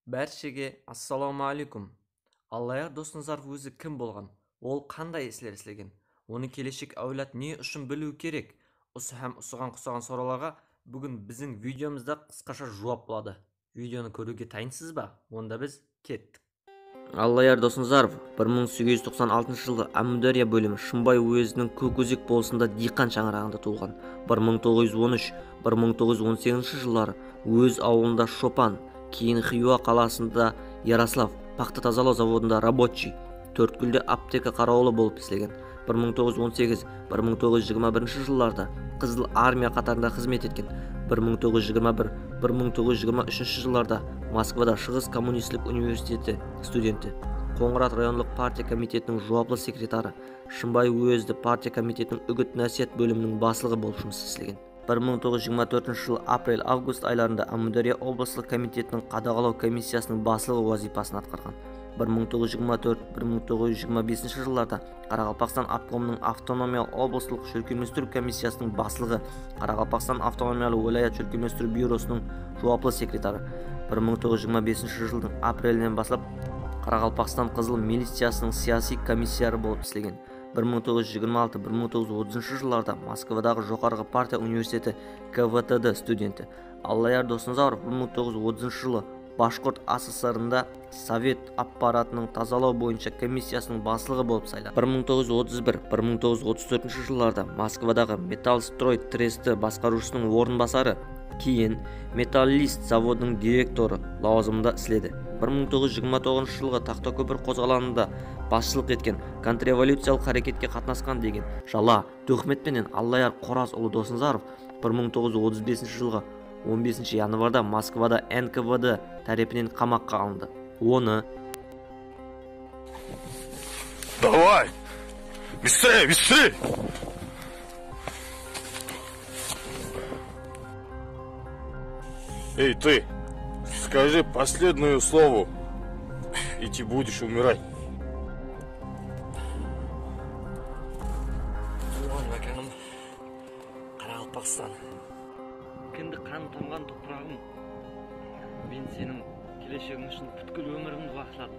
Бәршеге ассаламу алейкум. Аллаяр досыңыздар өзі кім болған? Ол қандай ислер істеген? Оны келешек әулет не үшін білу керек? Осы һәм ұсыған сұрақтарға бүгін біздің видеомызда қысқаша жауап болады. Видеоны көруге дайынсыз ба? Онда біз кеттік. Аллаяр досыңыздар 1896 жылы Әмудария бөлімі Шымбай уезінің Көкөзек болысында диқан шаңырағында туылған. 1913-1918 жылдары өз ауылында шопан, кейін Хиуа қаласында Ярослав пақты тазалау заводында рабочий, Төрткүлде аптека қарауылы болып істеген. 1918-1921 жылдарда Қызыл армия қатарында қызмет еткен. 1921-1923 жылдарда Москвада Шығыс коммунистік университеті студенті, Қоңырат районлық партия комитетінің жауаплы секретары, Шымбай уезді партия комитетінің үгіт-насихат бөлімінің басшылығы болып жұмыс істеген. 1924 жылы апрель-август айларында Әмудария облыстық комитетінің қадағалау комиссиясының басшылығы вазифасын атқарған. 1924-1925 жылдарда Қарақалпақстан обкомының автономиялы облыстық шөркеместіру комиссиясының басшылығы, Қарақалпақстан автономиялы уәлаят шөркеместіру бюросының жауаплы секретары. 1925 жылдың апрелінен бастап Қарақалпақстан қызыл милициясының сияси комиссары болып істеген. 1926-1930 жылдарда Москвадағы жоғарғы партия университеті КВТД студенті. Аллаяр досыңыздар 1930 жылы Башқұрт СССРында Совет аппаратының тазалау бойынша комиссиясының басшылығы болып сайланды. 1931-1934 жылдарда Москвадағы Металлстрой тресті басқарушысының орынбасары, кейін Металлист заводының директоры лауазымында істеді. 1929 жылғы Тақтакөпір қозғалысында басшылық еткен, контрреволюциялық харекетке қатынасқан деген жала Төхметпенен Аллаяр Қоразұлы досыңыздаров 1935 жылғы 15 январда Москвада НКВД тарапынан қамаққа алынды. Оны Давай! Быстрее, быстрее! Эй, ты! Скажи последнее слово, и ты будешь умирать. Ватаным, Қарақалпақстан. Кінді қан тамған топырағым. Мен сенің келешегің үшін бүткіл өмірімді бағыштадым.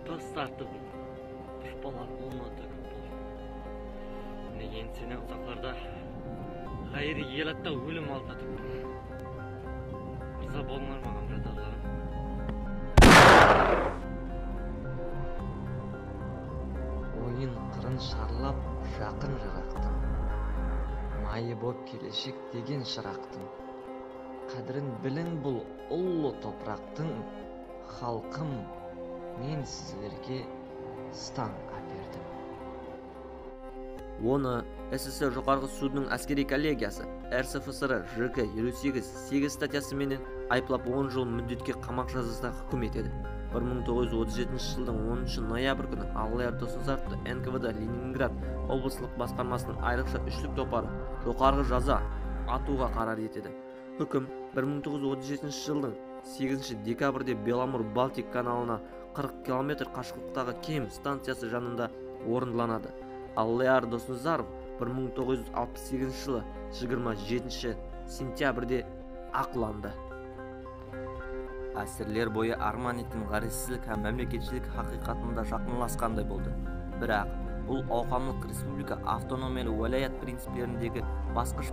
Дос тартып, дұшпалар болмады көп болды. Неге сені ұзақларда ғайри елатта өлім алдатып. Риза болыңдар маған, братарларым. Ойын қырын шарлап, жақын жырақтым. Майы боп келешек деген шырақтым. Қадірін білін бұл ұлы топырақтың. Халқым, мен сіздерге стан әпердім. Оны СССР жоғарғы судының әскери коллегиясы РСФСР ЖК 58-8 статьясы менен айыплап 10 жыл мүддетке қамақ жазасына хүкім етеді. 1937 жылдың 10 ноябрь күні Аллаяр досыңыздарды НКВД Ленинград облыстық басқармасының айрықша үштік топары жоғарғы жаза атуға қарар етеді. Үкім 1937 жылдың 8 декабрьде Беломор-Балтик каналына 40 км қашықтықтағы Кем станциясы жанында орындалады. Аллаяр досыңыздар 1968 жылы 27 сентябрьде ақыланды. Әсірлер бойы арман еткен ғарисіздік һәм мемлекетшілік хақиқатында жақынласқандай болды. Бірақ бұл ауқамлық республика автономиялы уәлаят принциптеріндегі басқыш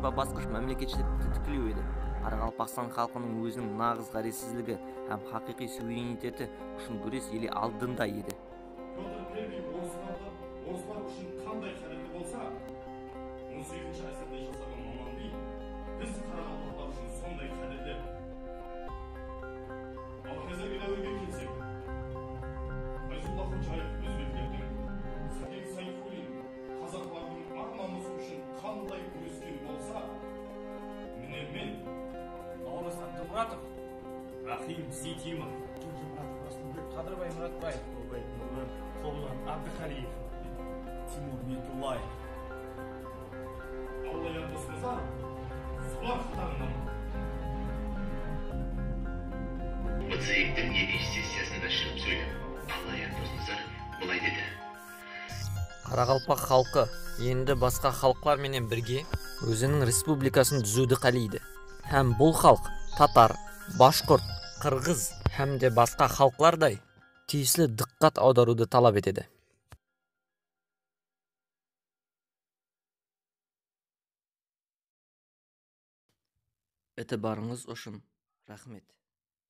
мемлекетшілікті тіктілеу еді. Қарақалпақстан халқының өзінің нағыз ғарисіздігі һәм хақиқи суверенитеті үшін күрес елі алдында еді. Орыстар үшін қандай қадірлі болса, 18-ші ғасырда жасаған маман би, біз қарақалпақтар үшін сондай қадірлі. Ал қазіргі дәуірге келсек, Файзулла Ходжаев өзбектердің, Сәкен Сайфуллин қазақтардың ар-намысы үшін қандай күрескен болса, міне мен Наурыз Абдымұратов, Рахим Сейтимов, Қадырбай Мұратбаев, Қобылан Әбдіқалиев, Тимур Бекулаев. Аллаяр досыңыздар, солар қатарынан. Мыцеевтің егеш сессиясында шығып сөйлеп, Аллаяр досыңыздар былай деді. Қарақалпақ халқы енді басқа халықлар менен бірге өзінің республикасын түзуді қалайды. Һәм бұл халық татар, башқұрт, qirg'iz hamda boshqa xalqlarday tegishli diqqat audaruvni talab etadi. E'tiboringiz uchun rahmat.